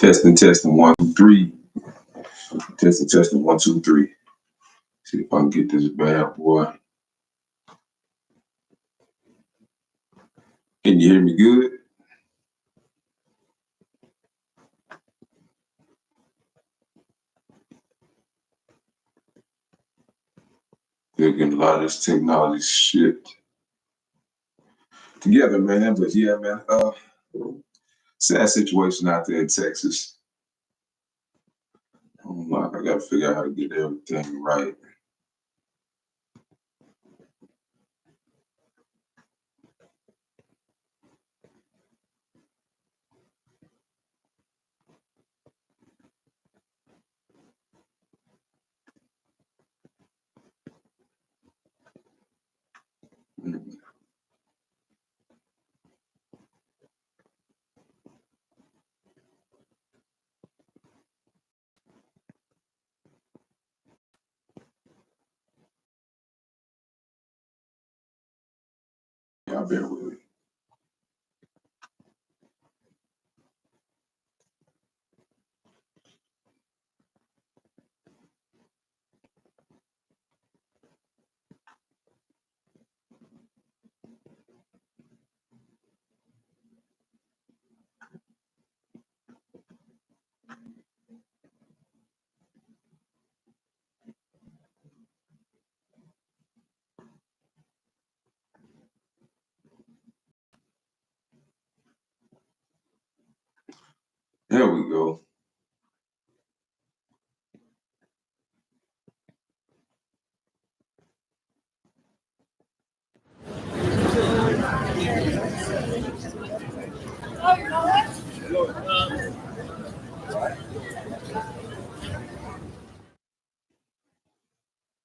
Testing, 1, 2, 3. Testing, 1, 2, 3. See if I can get this bad boy. Can you hear me good? They're getting a lot of this technology shit together, man. But yeah, man. Sad situation out there in Texas. I gotta figure out how to get everything right. Y'all bear with me. There we go.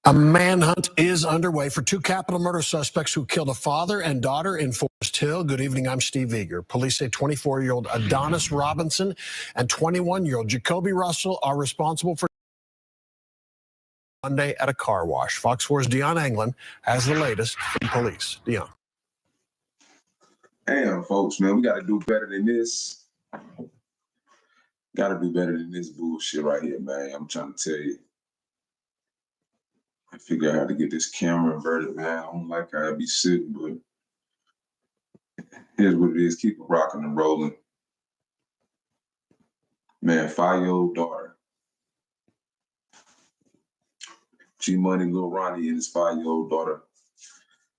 A manhunt is underway for two capital murder suspects who killed a father and daughter in Forest Hill. Good evening, I'm Steve Eager. Police say 24-year-old Adonis Robinson and 21-year-old Jacoby Russell are responsible for Monday at a car wash. Fox 4's Dion Anglin has the latest from police. Dion. Damn, folks, man, we got to do better than this. Got to do better than this bullshit right here, man. I'm trying to tell you. I figure out how to get this camera inverted, man. I don't like how I be sitting, but here's what it is. Keep it rocking and rolling. Man, 5-year-old daughter. G-Money, Lil Ronnie, and his 5-year-old daughter.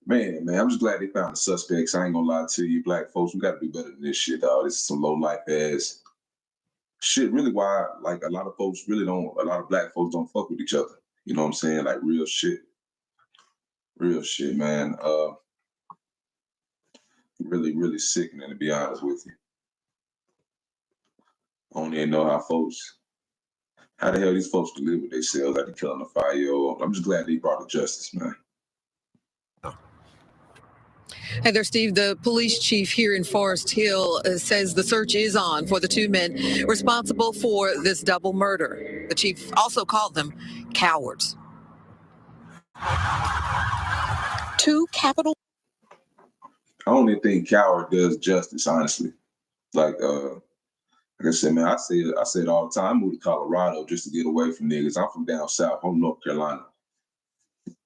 Man, I'm just glad they found the suspects. I ain't gonna lie to you, black folks. We gotta do better than this shit, dog. This is some low-life ass shit. Really, why, like, a lot of black folks don't fuck with each other. You know what I'm saying? Like, real shit. Real shit, man. Really, really sickening, to be honest with you. I don't even know how the hell these folks can live with themselves after killing a 5-year-old. I'm just glad they brought the justice, man. Hey there, Steve. The police chief here in Forest Hill says the search is on for the two men responsible for this double murder. The chief also called them cowards. Two capital. I don't even think coward does justice, honestly. Like I said, man, I say it all the time. I moved to Colorado just to get away from niggas. I'm from down south. I'm North Carolina.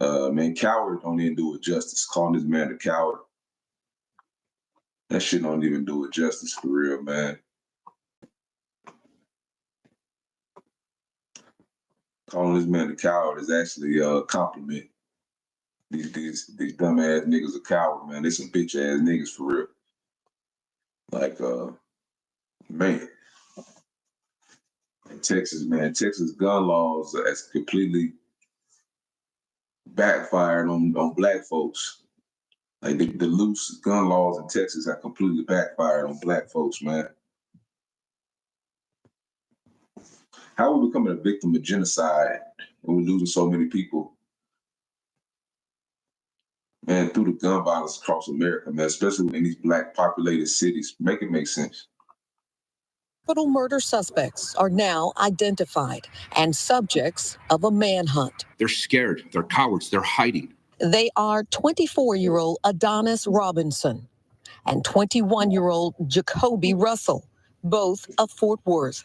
Man, coward don't even do it justice. Calling this man a coward, that shit don't even do it justice for real, man. Calling this man a coward is actually a compliment. These dumbass niggas a coward, man. They some bitch ass niggas for real. Like, man. In Texas, man, Texas gun laws has completely backfired on black folks. Like the loose gun laws in Texas have completely backfired on black folks, man. How are we becoming a victim of genocide when we're losing so many people? Man, through the gun violence across America, man, especially in these black populated cities. Make it make sense. Capital murder suspects are now identified and subjects of a manhunt. They're scared. They're cowards. They're hiding. They are 24-year-old Adonis Robinson and 21-year-old Jacoby Russell, both of Fort Worth.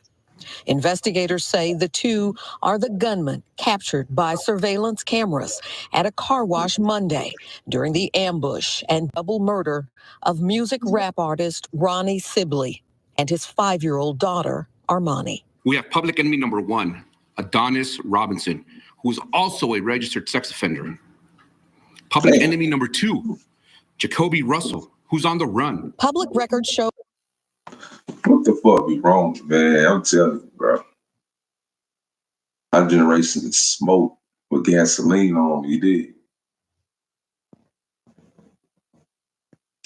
Investigators say the two are the gunmen captured by surveillance cameras at a car wash Monday during the ambush and double murder of music rap artist Ronnie Sibley and his 5-year-old daughter, Armani. We have public enemy number 1, Adonis Robinson, who is also a registered sex offender. Public enemy number 2, Jacoby Russell, who's on the run. Public records show. What the fuck be wrong, man? I'm telling you, bro. Our generation is smoked with gasoline on me, you dig?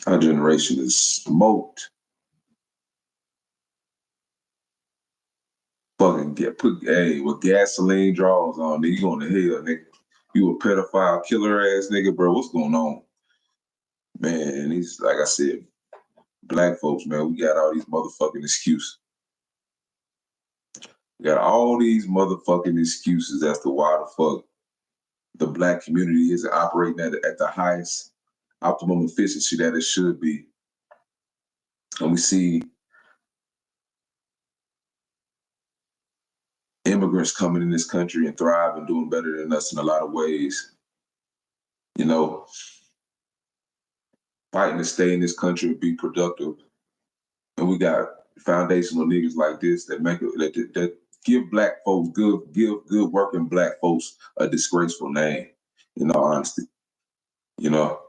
Our generation is smoked. Fucking with gasoline draws on, nigga. You going to hell, nigga. You a pedophile, killer ass nigga, bro. What's going on? Man, these, like I said, black folks, man, we got all these motherfucking excuses. We got all these motherfucking excuses as to why the fuck the black community isn't operating at the highest optimum efficiency that it should be. And we see immigrants coming in this country and thrive and doing better than us in a lot of ways. You know, fighting to stay in this country and be productive. And we got foundational niggas like this that make it that give black folks give good working black folks a disgraceful name, in all honesty. You know.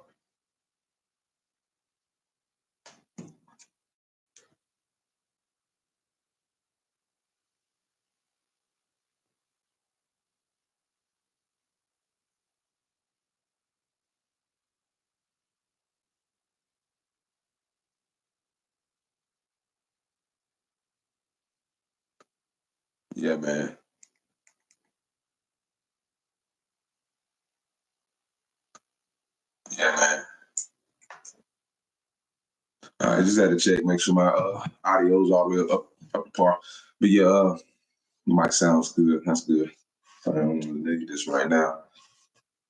Yeah, man. Yeah, man. I just had to check, make sure my audio's all the way up to par. But yeah, the mic sounds good. That's good. I don't want to nigga this right now.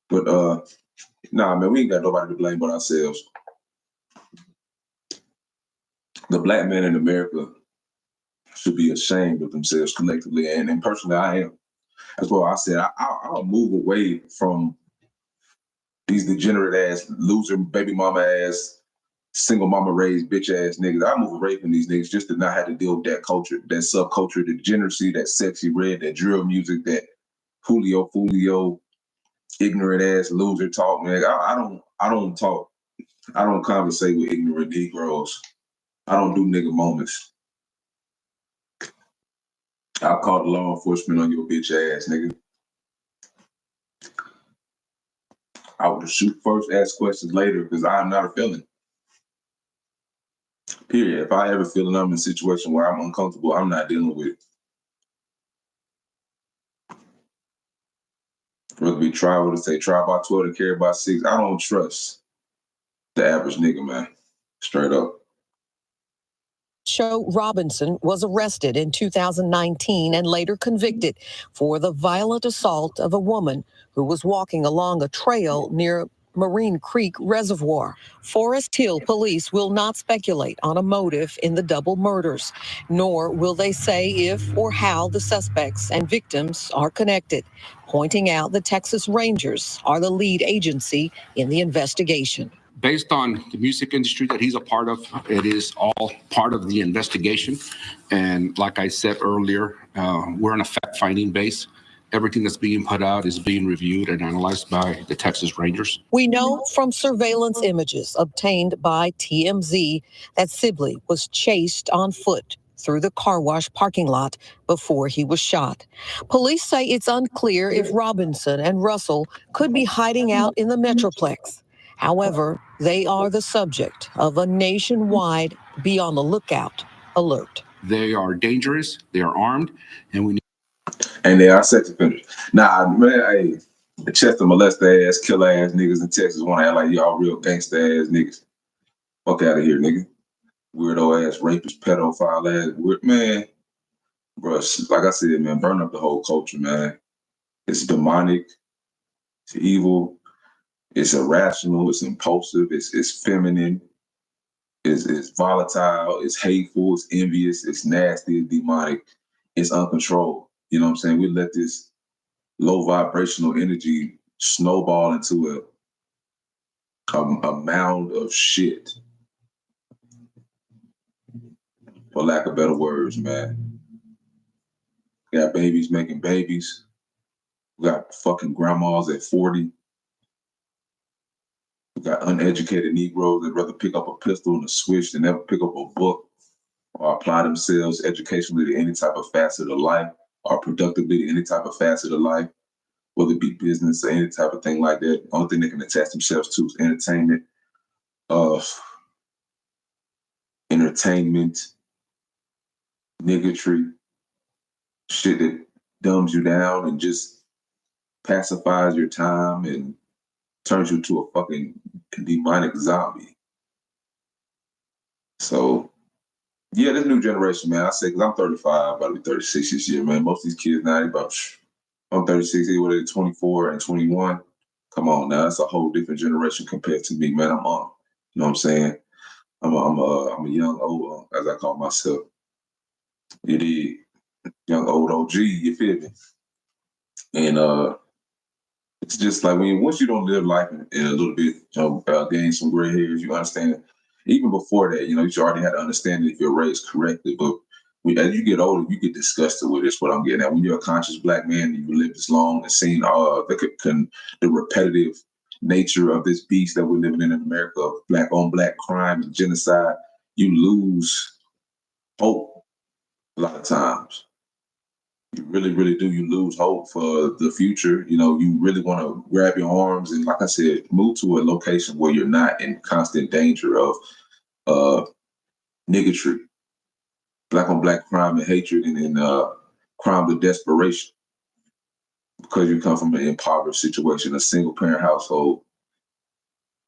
But nah, man, we ain't got nobody to blame but ourselves. The black man in America should be ashamed of themselves collectively, and personally, I am. That's why I said I'll move away from these degenerate ass, loser, baby mama ass, single mama raised bitch ass niggas. I move away from these niggas just to not have to deal with that culture, that subculture, the degeneracy, that sexy red, that drill music, that Julio Fulio, ignorant ass loser talk, man. I don't talk. I don't conversate with ignorant Negroes. I don't do nigga moments. I'll call the law enforcement on your bitch ass, nigga. I would shoot first, ask questions later, because I'm not a felon. Period. If I ever feel I'm in a situation where I'm uncomfortable, I'm not dealing with it. Whether it be try by 12 to carry by 6, I don't trust the average nigga, man. Straight up. Show Robinson was arrested in 2019 and later convicted for the violent assault of a woman who was walking along a trail near Marine Creek Reservoir. Forest Hill police will not speculate on a motive in the double murders, nor will they say if or how the suspects and victims are connected, pointing out the Texas Rangers are the lead agency in the investigation. Based on the music industry that he's a part of, it is all part of the investigation. And like I said earlier, we're on a fact-finding base. Everything that's being put out is being reviewed and analyzed by the Texas Rangers. We know from surveillance images obtained by TMZ that Sibley was chased on foot through the car wash parking lot before he was shot. Police say it's unclear if Robinson and Russell could be hiding out in the Metroplex. However, they are the subject of a nationwide be on the lookout alert. They are dangerous, they are armed, and they are sex offenders. Nah, man, the Chester molester ass, killer ass niggas in Texas want to act like y'all real gangsta ass niggas. Fuck out of here, nigga. Weirdo ass, rapist, pedophile ass, man. Bro, like I said, man, burn up the whole culture, man. It's demonic, it's evil. It's irrational, it's impulsive, it's feminine, it's volatile, it's hateful, it's envious, it's nasty, it's demonic it's uncontrolled. You know what I'm saying? We let this low vibrational energy snowball into a mound of shit, for lack of better words, man. We got babies making babies. We got fucking grandmas at 40. We got uneducated Negroes that rather pick up a pistol and a switch than ever pick up a book or apply themselves educationally to any type of facet of life or productively to any type of facet of life, whether it be business or any type of thing like that. The only thing they can attach themselves to is entertainment, niggatry, shit that dumbs you down and just pacifies your time and turns you to a fucking demonic zombie. So, yeah, this new generation, man, I say, because I'm 35, about to be 36 this year, man. Most of these kids now, I'm 36, they were 24 and 21. Come on now, that's a whole different generation compared to me, man. I'm on. You know what I'm saying? I'm a young old, as I call myself. It is young old OG, you feel me? And it's just like once you don't live life in a little bit, gain some gray hairs, you understand. Even before that, you already had to understand if you're raised correctly. But as you get older, you get disgusted with this. What I'm getting at, when you're a conscious black man and you live this long and seen the repetitive nature of this beast that we're living in America, of black on black crime and genocide, you lose hope a lot of times. You really, really do. You lose hope for the future. You really want to grab your arms and, like I said, move to a location where you're not in constant danger of niggatry, black on black crime and hatred, and crime of desperation, because you come from an impoverished situation, a single parent household,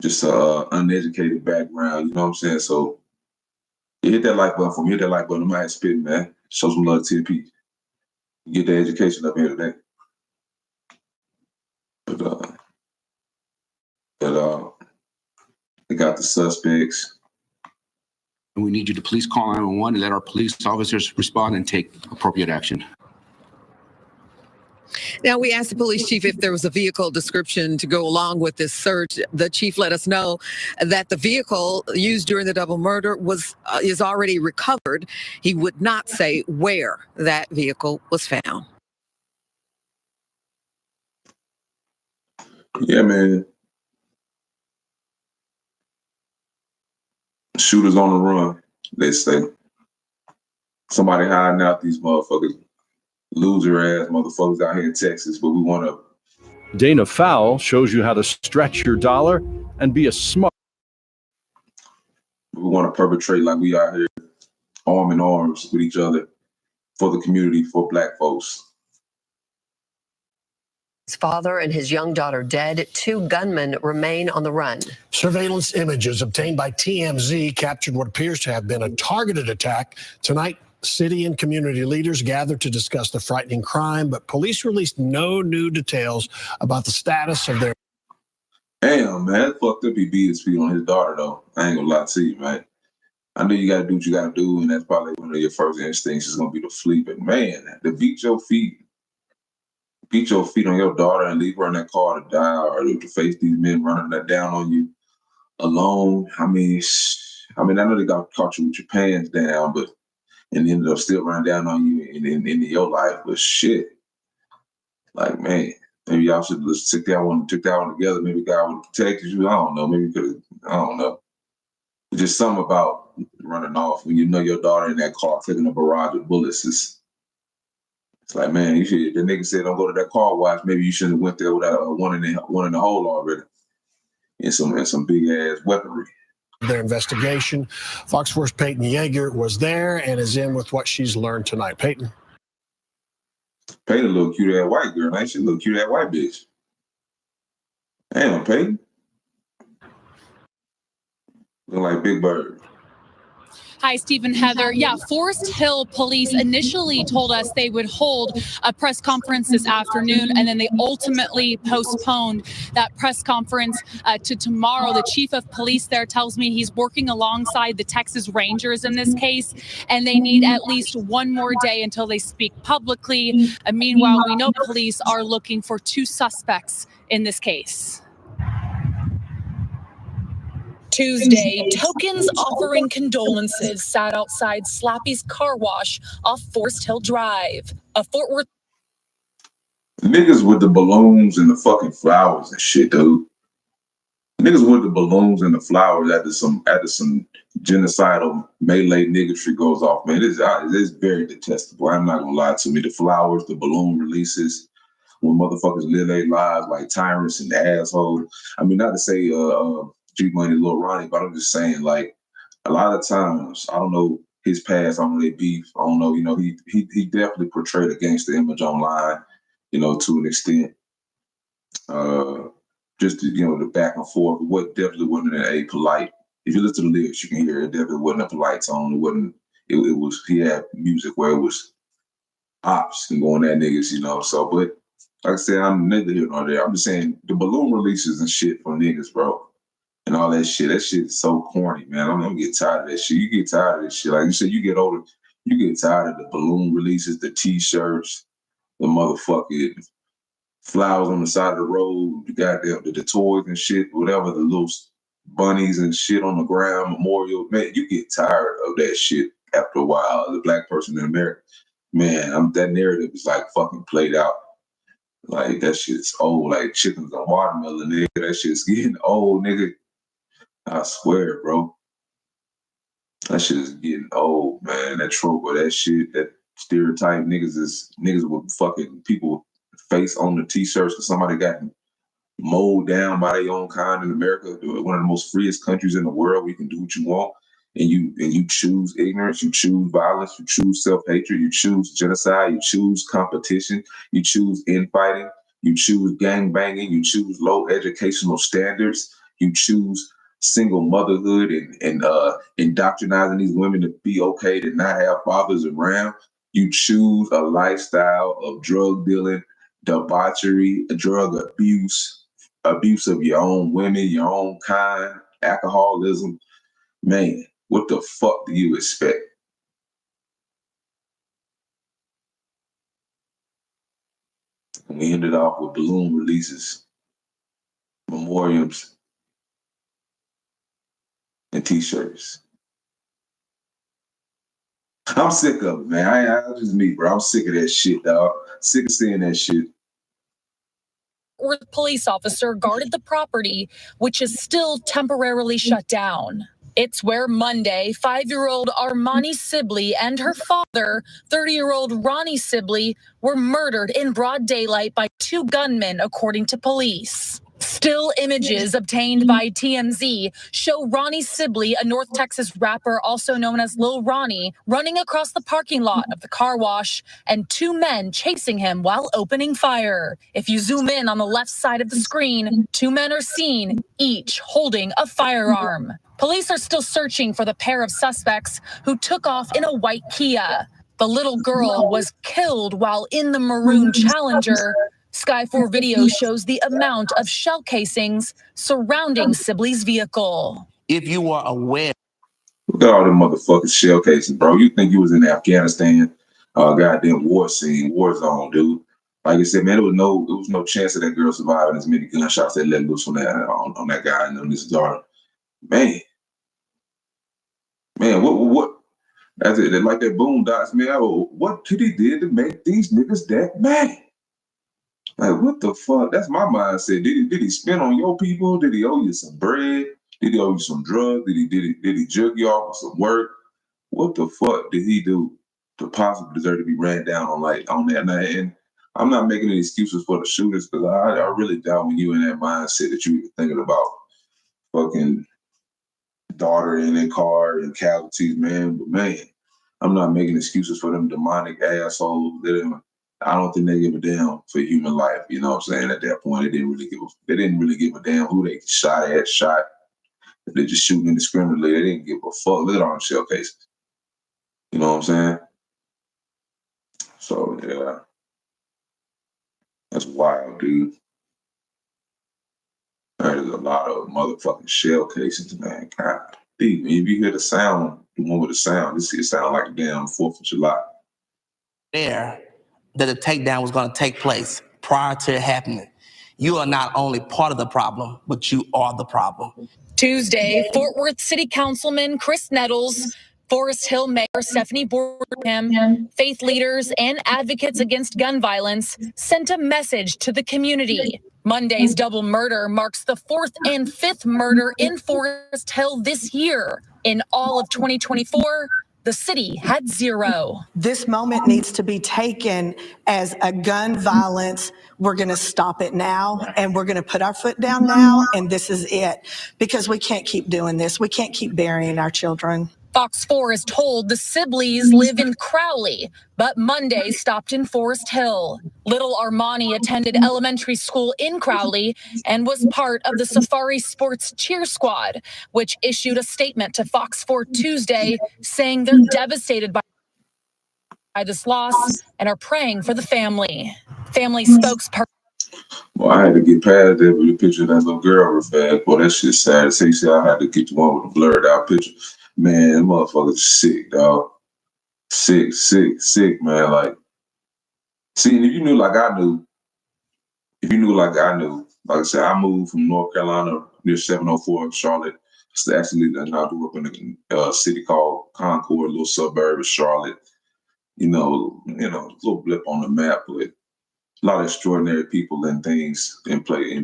just an uneducated background. You know what I'm saying? So you hit that like button for me. Hit that like button. I'm out here spitting, man. Show some love to the people. Get the education up here today. But they got the suspects. And we need you to please call 911 and let our police officers respond and take appropriate action. Now, we asked the police chief if there was a vehicle description to go along with this search. The chief let us know that the vehicle used during the double murder is already recovered. He would not say where that vehicle was found. Yeah, man. Shooters on the run, they say. Somebody hiding out these motherfuckers, loser ass motherfuckers out here in Texas, but we want to. Dana Fowle shows you how to stretch your dollar and be a smart. We want to perpetrate like we out here arm in arms with each other for the community, for black folks. His father and his young daughter dead. 2 gunmen remain on the run. Surveillance images obtained by TMZ captured what appears to have been a targeted attack. Tonight, city and community leaders gathered to discuss the frightening crime, but police released no new details about the status of their. Damn, man, that fucked up. He beat his feet on his daughter, though. I ain't gonna lie to you, man. I know you gotta do what you gotta do, and that's probably one of your first instincts is gonna be to flee. But man, to beat your feet on your daughter and leave her in that car to die, or to face these men running that down on you alone. I mean, I know they caught you with your pants down, but and ended up still running down on you in your life. But shit, like, man, maybe y'all should have took that one together. Maybe God would have protected you. I don't know. Maybe you could have. I don't know. It's just something about running off when you know your daughter in that car taking a barrage of bullets. It's like, man, you should. The nigga said don't go to that car wash. Maybe you shouldn't have went there without one in the hole already, and some big ass weaponry. Their investigation. Fox 4's Peyton Yeager was there and is in with what she's learned tonight. Peyton. Peyton, a little cute ass white girl, man. She's a little cute ass white bitch. Damn, Peyton. Look like Big Bird. Hi, Stephen, Heather. Yeah, Forest Hill police initially told us they would hold a press conference this afternoon, and then they ultimately postponed that press conference to tomorrow. The chief of police there tells me he's working alongside the Texas Rangers in this case, and they need at least one more day until they speak publicly. Meanwhile, we know police are looking for 2 suspects in this case. Tuesday, tokens offering condolences sat outside Slappy's car wash off Forest Hill Drive. A Fort Worth Niggas with the balloons and the fucking flowers and shit, dude. Niggas with the balloons and the flowers after some genocidal melee niggatry goes off, man. It's very detestable. I'm not gonna lie to me. The flowers, the balloon releases, when motherfuckers live their lives like tyrants and assholes. I mean, not to say G Money, Lil Ronnie, but I'm just saying, like, a lot of times, I don't know his past, I don't know their beef, I don't know, he definitely portrayed a gangster image online, to an extent. Just the back and forth. What definitely wasn't a polite. If you listen to the lyrics, you can hear it definitely wasn't a polite tone. It wasn't. It was. He had music where it was ops and going at niggas, So, but like I said, I'm neither here nor there. I'm just saying the balloon releases and shit from niggas, bro, and all that shit. That shit is so corny, man. I'm getting tired of that shit. You get tired of this shit. Like you said, you get older, you get tired of the balloon releases, the T-shirts, the motherfucking flowers on the side of the road, the toys and shit, whatever, the little bunnies and shit on the ground, memorial. Man, you get tired of that shit after a while. As a black person in America, man, that narrative is like fucking played out. Like that shit's old. Like chickens and watermelon, nigga. That shit's getting old, nigga. I swear, bro. That shit is getting old, man. That trope or that shit, that stereotype niggas with fucking people face on the T-shirts because somebody got mowed down by their own kind in America, one of the most freest countries in the world where you can do what you want, and you choose ignorance, you choose violence, you choose self-hatred, you choose genocide, you choose competition, you choose infighting, you choose gang banging, you choose low educational standards, you choose single motherhood and indoctrinizing these women to be okay to not have fathers around. You choose a lifestyle of drug dealing, debauchery, drug abuse of your own women, your own kind, alcoholism. Man, what the fuck do you expect? And we ended off with balloon releases, memoriams, and T-shirts. I'm sick of it, man. I just me, bro. I'm sick of that shit, dog. Sick of seeing that shit. Worth police officer guarded the property, which is still temporarily shut down. It's where Monday, 5-year-old Armani Sibley and her father, 30-year-old Ronnie Sibley, were murdered in broad daylight by 2 gunmen, according to police. Still images obtained by TMZ show Ronnie Sibley, a North Texas rapper also known as Lil Ronnie, running across the parking lot of the car wash and 2 men chasing him while opening fire. If you zoom in on the left side of the screen, 2 men are seen, each holding a firearm. Police are still searching for the pair of suspects who took off in a white Kia. The little girl was killed while in the maroon Challenger. Sky 4 video shows the amount of shell casings surrounding Sibley's vehicle. If you are aware. Look at all them motherfucking shell cases, bro. You think you was in Afghanistan, goddamn war zone, dude. Like I said, man, there was no chance of that girl surviving as many gunshots that let loose on that guy and on his daughter. Man, what? That's it. Like that Boondocks, man. What did he did to make these niggas that mad? Like, what the fuck? That's my mindset. Did he spend on your people? Did he owe you some bread? Did he owe you some drugs? Did he jug you off with some work? What the fuck did he do to possibly deserve to be ran down on that night? And I'm not making any excuses for the shooters because I really doubt when you in that mindset that you were thinking about fucking daughter in a car and casualties, man. But man, I'm not making excuses for them demonic assholes. I don't think they give a damn for human life. You know what I'm saying? At that point, they didn't really give a damn who they shot. If they just shooting indiscriminately, they didn't give a fuck. Look at all them shell cases. You know what I'm saying? So yeah, that's wild, dude. There's a lot of motherfucking shell casings, man. God, dude, if you hear the sound, the one with the sound, this shit sound like a damn 4th of July. There, that the takedown was going to take place prior to it happening. You are not only part of the problem, but you are the problem. Tuesday, Fort Worth City Councilman Chris Nettles, Forest Hill Mayor Stephanie Borham, faith leaders, and advocates against gun violence sent a message to the community. Monday's double murder marks the 4th and 5th murder in Forest Hill this year. In all of 2024, the city had 0. This moment needs to be taken as a gun violence. We're going to stop it now, and we're going to put our foot down now, and this is it. Because we can't keep doing this. We can't keep burying our children. Fox 4 is told the Sibleys live in Crowley, but Monday stopped in Forest Hill. Little Armani attended elementary school in Crowley and was part of the Safari Sports Cheer Squad, which issued a statement to Fox 4 Tuesday saying they're devastated by this loss and are praying for the family. Family spokesperson. Well, I had to get past that with the picture of that little girl real fast. Boy, that shit's sad. So you see, I had to get the one with the blurred out picture. Man, that motherfucker's sick, dog. Sick, man. Like, see, if you knew like I knew, like I said, I moved from North Carolina near 704 in Charlotte. So actually, I grew up in a city called Concord, a little suburb of Charlotte. You know, a little blip on the map, but a lot of extraordinary people and things in play,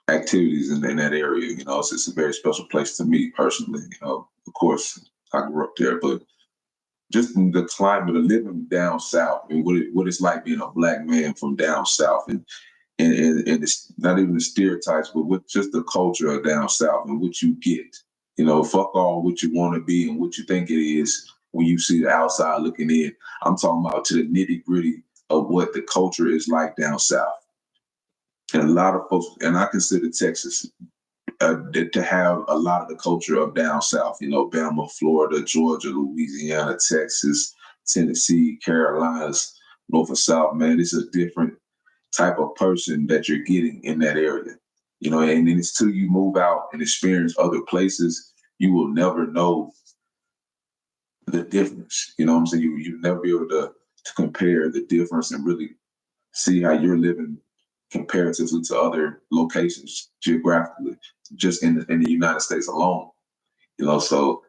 activities in that area. It's a very special place to me personally. Of course, I grew up there, but just the climate of living down south and what it's like being a black man from down south, and it's not even the stereotypes, but with just the culture of down south and what you get. Fuck all what you want to be and what you think it is when you see the outside looking in. I'm talking about to the nitty gritty of what the culture is like down south. And a lot of folks, and I consider Texas to have a lot of the culture of down south, Bama, Florida, Georgia, Louisiana, Texas, Tennessee, Carolinas, North and South, man. It's a different type of person that you're getting in that area. And then it's till you move out and experience other places, you will never know the difference. You know what I'm saying? You'll never be able to compare the difference and really see how you're living comparatively to other locations geographically, just in the United States alone. So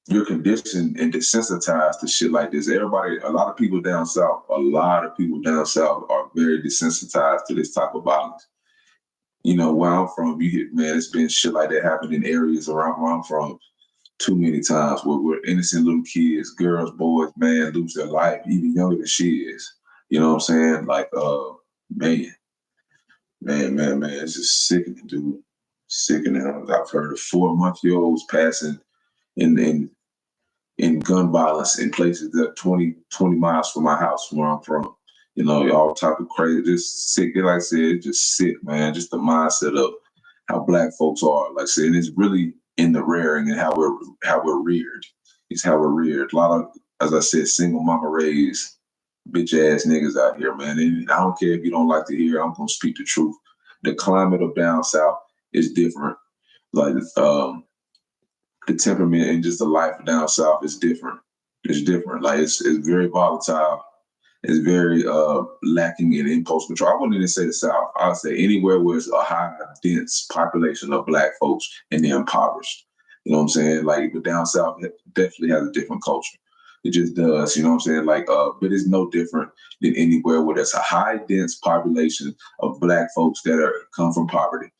you're conditioned and desensitized to shit like this. A lot of people down south are very desensitized to this type of violence. Where I'm from, it's been shit like that happening in areas around where I'm from too many times where innocent little kids, girls, boys, man, lose their life even younger than she is. You know what I'm saying? Like, man, it's just sickening, dude. Sickening. I've heard of 4-month-olds passing in gun violence in places that are 20 miles from my house, where I'm from. All type of crazy, just sick. Like I said, it's just sick, man. Just the mindset of how black folks are. Like I said, it's really in the rearing and how we're reared. It's how we're reared. A lot of, as I said, single mama raised bitch ass niggas out here, man. And I don't care if you don't like to hear it, I'm gonna speak the truth. The climate of down south is different. Like the temperament and just the life down south is different. It's different. Like it's very volatile. It's very lacking in impulse control. I wouldn't even say the South. I would say anywhere where it's a high, dense population of black folks and they're impoverished. You know what I'm saying? Like, but down south it definitely has a different culture. It just does. You know what I'm saying? Like, but it's no different than anywhere where there's a high, dense population of black folks that come from poverty.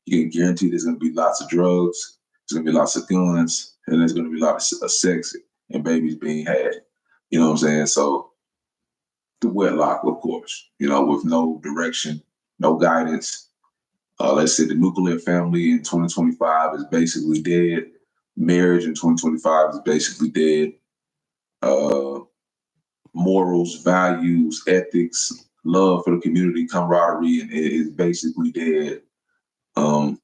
You can guarantee there's going to be lots of drugs, there's going to be lots of guns, and there's going to be a lot of sex and babies being had. You know what I'm saying? So the wedlock, of course, with no direction, no guidance. Let's say the nuclear family in 2025 is basically dead. Marriage in 2025 is basically dead. Morals, values, ethics, love for the community, camaraderie, and it is basically dead. I'm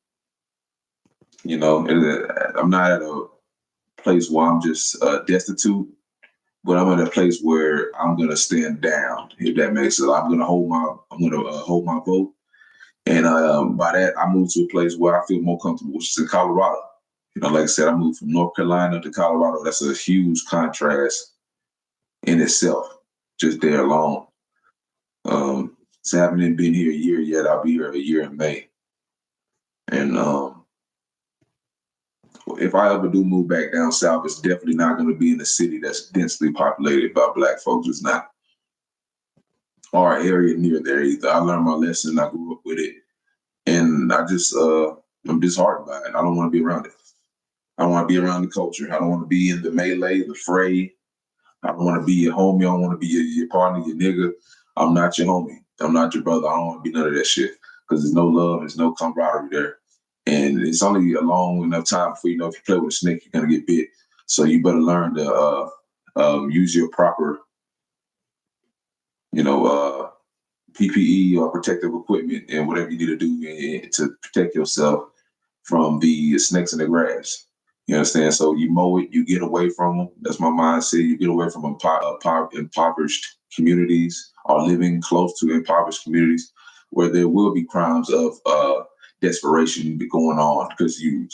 not at place where I'm just destitute, but I'm in a place where I'm gonna stand down. If that makes sense, I'm gonna hold my vote, and by that I moved to a place where I feel more comfortable, which is in Colorado. You know, like I said, I moved from North Carolina to Colorado. That's a huge contrast in itself, just there alone. So I haven't been here a year yet. I'll be here a year in May. And if I ever do move back down south, it's definitely not going to be in a city that's densely populated by Black folks. It's not our area near there either. I learned my lesson. I grew up with it. And I'm disheartened by it. I don't want to be around it. I don't want to be around the culture. I don't want to be in the melee, the fray. I don't want to be your homie. I don't want to be your partner, your nigga. I'm not your homie. I'm not your brother. I don't want to be none of that shit because there's no love, there's no camaraderie there. And it's only a long enough time before, if you play with a snake, you're going to get bit. So you better learn to use your proper, PPE or protective equipment and whatever you need to do to protect yourself from the snakes in the grass. You understand? So you mow it, you get away from them. That's my mindset. You get away from impoverished communities or living close to impoverished communities where there will be crimes of desperation going on because you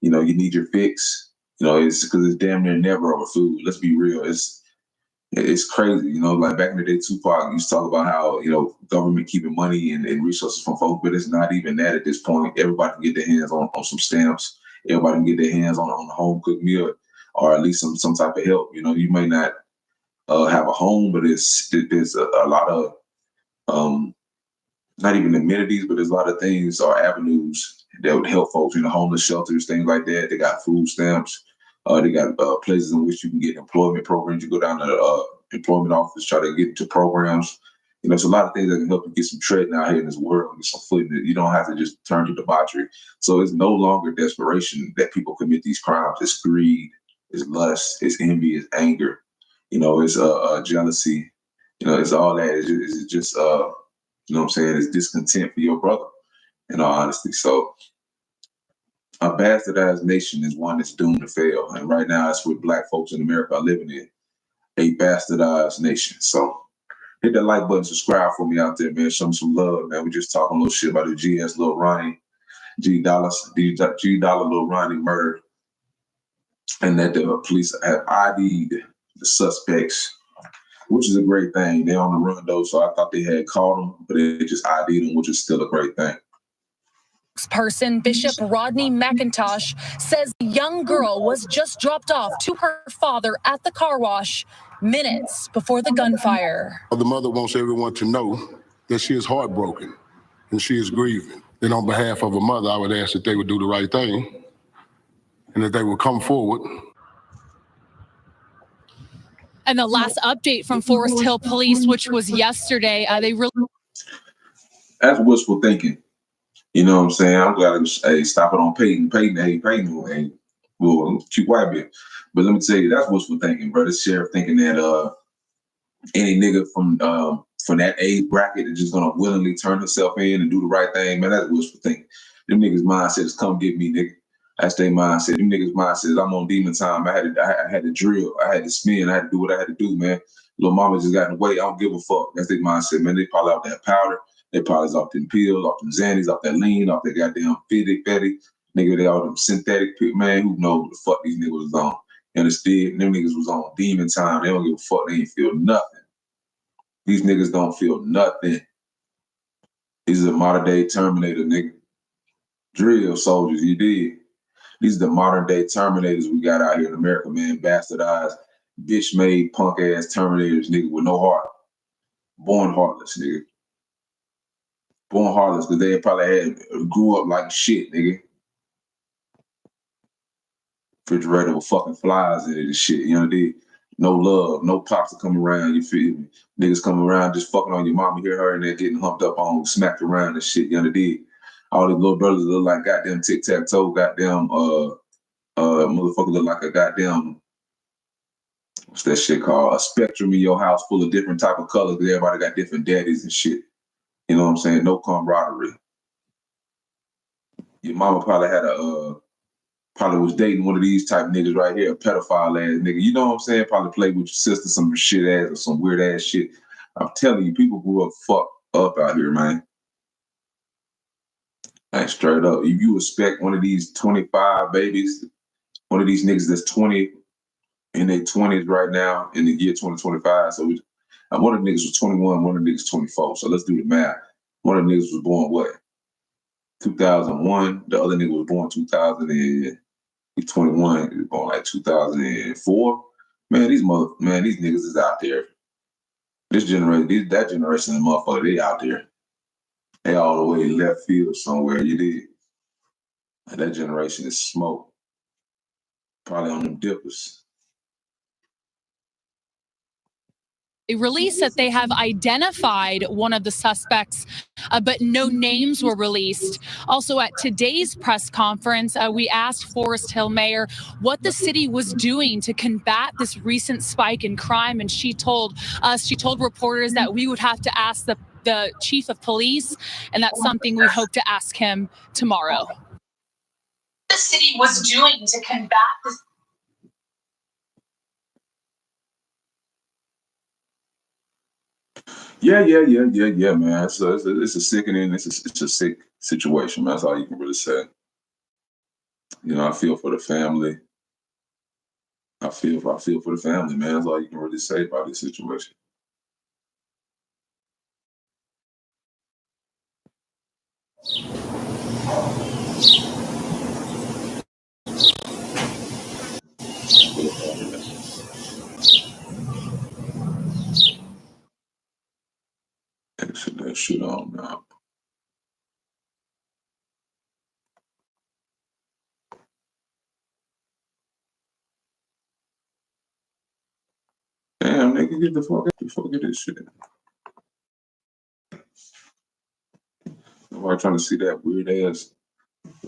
need your fix. It's because it's damn near never over food. Let's be real. It's crazy. Like back in the day, Tupac used to talk about how, government keeping money and resources from folks, but it's not even that at this point. Everybody can get their hands on some stamps. Everybody can get their hands on a home cooked meal or at least some type of help. You may not have a home, but there's a lot of, not even amenities, but there's a lot of things or avenues that would help folks, homeless shelters, things like that. They got food stamps. They got places in which you can get employment programs. You go down to the employment office, try to get into programs. There's a lot of things that can help you get some treading out here in this world, get some footing. You don't have to just turn to debauchery. So it's no longer desperation that people commit these crimes. It's greed, it's lust, it's envy, it's anger. It's jealousy. It's all that. It's just you know what I'm saying? It's discontent for your brother, in all honesty. So a bastardized nation is one that's doomed to fail. And right now, that's what Black folks in America are living in, a bastardized nation. So hit that like button, subscribe for me out there, man. Show me some love, man. We just talking a little shit about the GS Lil Ronnie, G Dollar Lil Ronnie murder. And that the police have ID'd the suspects, which is a great thing. They're on the run, though, so I thought they had caught them, but they just ID'd them, which is still a great thing. Spokesperson Bishop Rodney McIntosh says the young girl was just dropped off to her father at the car wash minutes before the gunfire. The mother wants everyone to know that she is heartbroken and she is grieving. And on behalf of a mother, I would ask that they would do the right thing and that they would come forward. And the last update from Forest Hill Police, which was yesterday, That's wishful thinking. You know what I'm saying? I'm glad stop it on Peyton. Peyton ain't cute white bitch. But let me tell you, that's wishful thinking, bro. This sheriff thinking that any nigga from that age bracket is just gonna willingly turn himself in and do the right thing, man. That's wishful thinking. Them niggas' mindset is come get me, nigga. That's their mindset. Them niggas' mindset is I'm on demon time. I had to drill. I had to spin. I had to do what I had to do, man. Little mama just got in the way. I don't give a fuck. That's their mindset, man. They probably out that powder. They probably off them pills, off them Xannies, off that lean, off that goddamn fetty. Nigga, they all them synthetic, man. Who knows what the fuck these niggas was on? You understand? Them niggas was on demon time. They don't give a fuck. They ain't feel nothing. These niggas don't feel nothing. These are modern day Terminator, nigga. Drill soldiers, you did. These are the modern day Terminators we got out here in America, man. Bastardized, bitch-made, punk-ass Terminators, nigga, with no heart. Born heartless, nigga. Born heartless because they probably grew up like shit, nigga. Refrigerator with fucking flies in it and shit, you know, no love, no pops to come around, you feel me? Niggas coming around just fucking on your mama, hear her and they're getting humped up on, smacked around and shit, you know, all these little brothers look like goddamn tic-tac-toe, goddamn, motherfucker look like a goddamn, what's that shit called? A spectrum in your house full of different type of colors because everybody got different daddies and shit. You know what I'm saying? No camaraderie. Your mama probably had Probably was dating one of these type niggas right here, a pedophile ass nigga. You know what I'm saying? Probably played with your sister, some shit ass or some weird ass shit. I'm telling you, people grew up fucked up out here, man. Like straight up. If you expect one of these 25 babies, one of these niggas that's 20 in their 20s right now in the year 2025. So one of the niggas was 21, one of the niggas 24. So let's do the math. One of the niggas was born what? 2001. The other nigga was born 2021. He was born like 2004. Man, these niggas is out there. This generation, that generation of motherfucker, they out there. They all the way left field somewhere, you did. And that generation is smoke. Probably on them dippers. They released that they have identified one of the suspects, but no names were released. Also, at today's press conference, we asked Forest Hill Mayor what the city was doing to combat this recent spike in crime, and she told reporters that we would have to ask the chief of police, and that's something we hope to ask him tomorrow. What the city was doing to combat this. Yeah, man. So it's a sickening, it's a sick situation, man. That's all you can really say. You know, I feel for the family. I feel for the family, man. That's all you can really say about this situation. Exit that shit on now. Damn, nigga, get the fuck out this shit. Nobody trying to see that weird ass,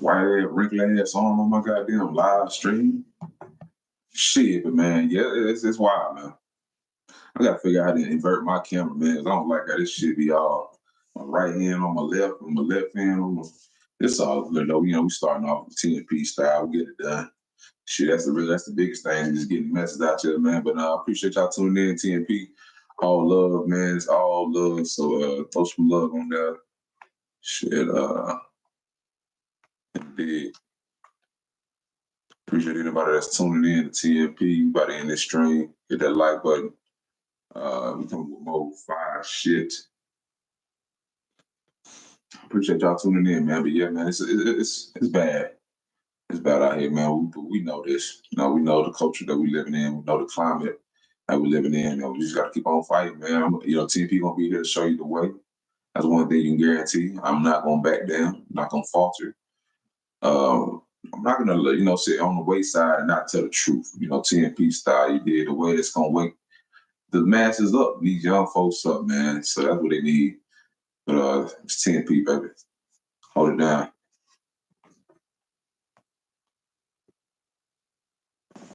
white ass, wrinkled ass arm on my goddamn live stream. Shit, but man, yeah, it's wild, man. I gotta figure out how to invert my camera, man. I don't like how this shit be all my right hand on my left, and my left hand on my. It's all good though. You know, we starting off with TNP style. We get it done. Shit, that's the biggest thing. Just getting messages out there, man. But I appreciate y'all tuning in. TNP, all love, man. It's all love. So throw some love on there. Shit, indeed. Appreciate anybody that's tuning in to TNP. Everybody in this stream, hit that like button. We come with more fire shit. Appreciate y'all tuning in, man. But yeah, man, it's bad. It's bad out here, man. We know this. You know, we know the culture that we living in. We know the climate that we living in. And we just gotta keep on fighting, man. You know, TNP gonna be here to show you the way. That's one thing you can guarantee. I'm not gonna back down. I'm not gonna falter. I'm not gonna, you know, sit on the wayside and not tell the truth. You know, TNP style, you did the way that's gonna wake the masses up, these young folks up, man. So that's what they need. But it's TNP, baby. Hold it down.